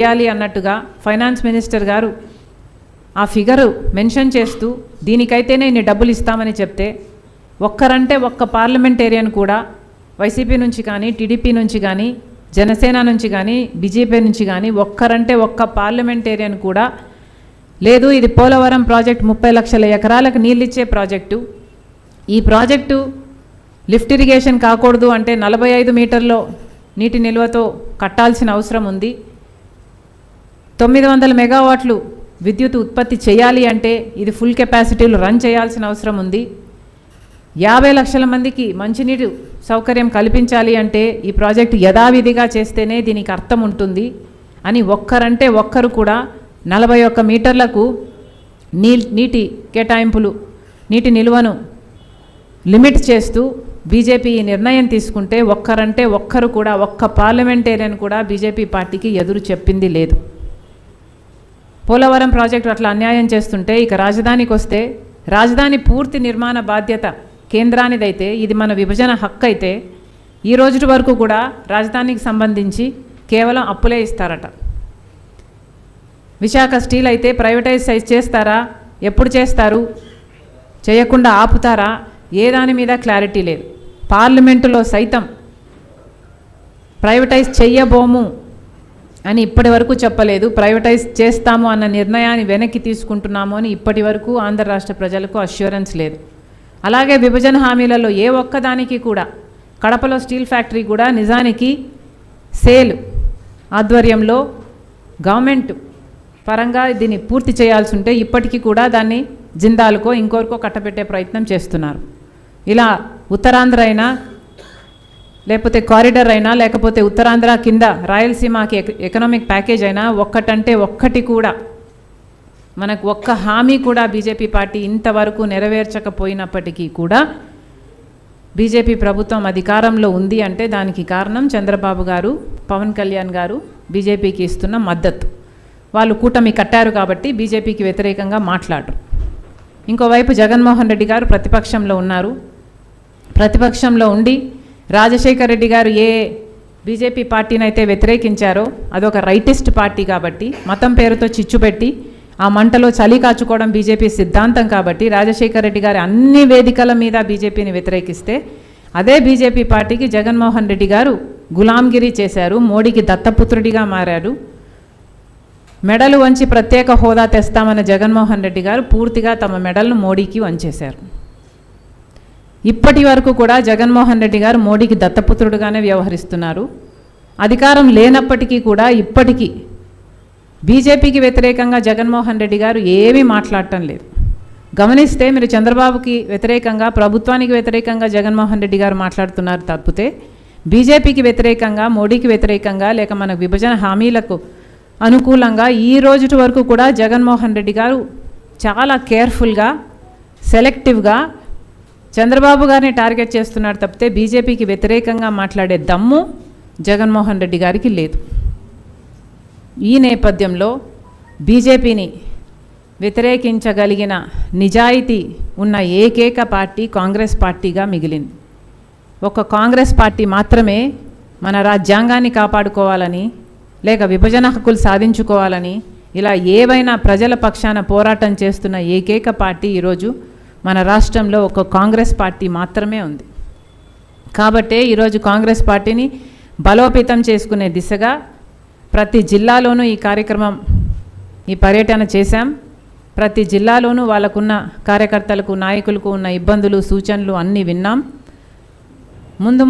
చేయాలి అన్నట్టుగా finance minister గారు ఆ ఫిగరు మెన్షన్ చేస్తూ దీనికైతేనే ఇన్ని డబ్బులు ఇస్తామని చెప్తే ఒక్కరంటే ఒక్క పార్లమెంటేరియన్ కూడా వైసీపీ నుంచి కానీ టీడీపీ నుంచి కానీ జనసేన నుంచి కానీ బీజేపీ నుంచి కానీ ఒక్కరంటే ఒక్క పార్లమెంటేరియన్ కూడా లేదు ఇది పోలవరం ప్రాజెక్ట్ 30 లక్షల ఎకరాలకు నీళ్ళిచ్చే ప్రాజెక్టు, ఈ ప్రాజెక్టు లిఫ్ట్ ఇరిగేషన్ కాకూడదు అంటే 45 మీటర్లో నీటి నిల్వతో కట్టాల్సిన అవసరం ఉంది, 900 మెగావాట్లు విద్యుత్ ఉత్పత్తి చేయాలి అంటే ఇది ఫుల్ కెపాసిటీలో రన్ చేయాల్సిన అవసరం ఉంది, 50 లక్షల మందికి మంచినీటి సౌకర్యం కల్పించాలి అంటే ఈ ప్రాజెక్టు యథావిధిగా చేస్తేనే దీనికి అర్థం ఉంటుంది అని ఒక్కరంటే ఒక్కరు కూడా 41 మీటర్లకు నీటి కేటాయింపులు నీటి నిల్వను లిమిట్ చేస్తూ బీజేపీ ఈ నిర్ణయం తీసుకుంటే ఒక్కరంటే ఒక్కరు కూడా ఒక్క పార్లమెంటేరియన్ కూడా బీజేపీ పార్టీకి ఎదురు చెప్పింది లేదు. పోలవరం ప్రాజెక్టు అట్లా అన్యాయం చేస్తుంటే ఇక రాజధానికి వస్తే రాజధాని పూర్తి నిర్మాణ బాధ్యత కేంద్రానిదైతే ఇది మన విభజన హక్కు అయితే ఈ రోజు వరకు కూడా రాజధానికి సంబంధించి కేవలం అప్పులే ఇస్తారట. విశాఖ స్టీల్ అయితే ప్రైవేటైజ్ చేస్తారా, ఎప్పుడు చేస్తారు, చేయకుండా ఆపుతారా, ఏ దాని మీద క్లారిటీ లేదు. పార్లమెంటులో సైతం ప్రైవేటైజ్ చెయ్యబోము అని ఇప్పటి వరకు చెప్పలేదు, ప్రైవేటైజ్ చేస్తాము అన్న నిర్ణయాన్ని వెనక్కి తీసుకుంటున్నాము అని ఇప్పటి వరకు ఆంధ్ర రాష్ట్ర ప్రజలకు అష్యూరెన్స్ లేదు. అలాగే విభజన హామీలలో ఏ ఒక్కదానికి కూడా కడపలో స్టీల్ ఫ్యాక్టరీ కూడా నిజానికి సేల్ ఆధ్వర్యంలో గవర్నమెంట్ పరంగా దీన్ని పూర్తి చేయాల్సి ఉంటే ఇప్పటికీ కూడా దాన్ని జిందాల్కో ఇంకోరికో కట్టబెట్టే ప్రయత్నం చేస్తున్నారు. ఇలా ఉత్తరాంధ్ర అయినా లేకపోతే కారిడార్ అయినా లేకపోతే ఉత్తరాంధ్ర కింద రాయలసీమకి ఎకనామిక్ ప్యాకేజ్ అయినా ఒక్కటంటే ఒక్కటి కూడా మనకు ఒక్క హామీ కూడా బీజేపీ పార్టీ ఇంతవరకు నెరవేర్చకపోయినప్పటికీ కూడా బీజేపీ ప్రభుత్వం అధికారంలో ఉంది అంటే దానికి కారణం చంద్రబాబు గారు, పవన్ కళ్యాణ్ గారు బీజేపీకి ఇస్తున్న మద్దతు. వాళ్ళు కూటమి కట్టారు కాబట్టి బీజేపీకి వ్యతిరేకంగా మాట్లాడరు. ఇంకోవైపు జగన్మోహన్ రెడ్డి గారు ప్రతిపక్షంలో ఉన్నారు. ప్రతిపక్షంలో ఉండి రాజశేఖర రెడ్డి గారు ఏ బీజేపీ పార్టీని అయితే వ్యతిరేకించారో అదొక రైటిస్ట్ పార్టీ కాబట్టి మతం పేరుతో చిచ్చుపెట్టి ఆ మంటలో చలి కాచుకోవడం బీజేపీ సిద్ధాంతం కాబట్టి రాజశేఖర రెడ్డి గారి అన్ని వేదికల మీద బీజేపీని వ్యతిరేకిస్తే అదే బీజేపీ పార్టీకి జగన్మోహన్ రెడ్డి గారు గులాంగిరి చేశారు, మోడీకి దత్తపుత్రుడిగా మారారు. మెడలు వంచి ప్రత్యేక హోదా తెస్తామన్న జగన్మోహన్ రెడ్డి గారు పూర్తిగా తమ మెడలను మోడీకి వంచేశారు. ఇప్పటి వరకు కూడా జగన్మోహన్ రెడ్డి గారు మోడీకి దత్తపుత్రుడుగానే వ్యవహరిస్తున్నారు. అధికారం లేనప్పటికీ కూడా ఇప్పటికీ బీజేపీకి వ్యతిరేకంగా జగన్మోహన్ రెడ్డి గారు ఏమీ మాట్లాడటం లేదు. గమనిస్తే మీరు చంద్రబాబుకి వ్యతిరేకంగా ప్రభుత్వానికి వ్యతిరేకంగా జగన్మోహన్ రెడ్డి గారు మాట్లాడుతున్నారు తప్పితే బీజేపీకి వ్యతిరేకంగా మోడీకి వ్యతిరేకంగా లేక మన విభజన హామీలకు అనుకూలంగా ఈ రోజు వరకు కూడా జగన్మోహన్ రెడ్డి గారు చాలా కేర్ఫుల్గా సెలెక్టివ్గా చంద్రబాబు గారిని టార్గెట్ చేస్తున్నారు తప్పితే బీజేపీకి వ్యతిరేకంగా మాట్లాడే దమ్ము జగన్మోహన్ రెడ్డి గారికి లేదు. ఈ నేపథ్యంలో బీజేపీని వ్యతిరేకించగలిగిన నిజాయితీ ఉన్న ఏకైక పార్టీ కాంగ్రెస్ పార్టీగా మిగిలింది. ఒక కాంగ్రెస్ పార్టీ మాత్రమే మన రాజ్యాంగాన్ని కాపాడుకోవాలని లేక విభజన హక్కులు సాధించుకోవాలని ఇలా ఏవైనా ప్రజల పక్షాన పోరాటం చేస్తున్న ఏకైక పార్టీ ఈరోజు మన రాష్ట్రంలో ఒక కాంగ్రెస్ పార్టీ మాత్రమే ఉంది. కాబట్టే ఈరోజు కాంగ్రెస్ పార్టీని బలోపేతం చేసుకునే దిశగా ప్రతి జిల్లాలోనూ ఈ కార్యక్రమం ఈ పర్యటన చేశాం. ప్రతి జిల్లాలోనూ వాళ్ళకున్న కార్యకర్తలకు నాయకులకు ఉన్న ఇబ్బందులు సూచనలు అన్నీ విన్నాం. ముందు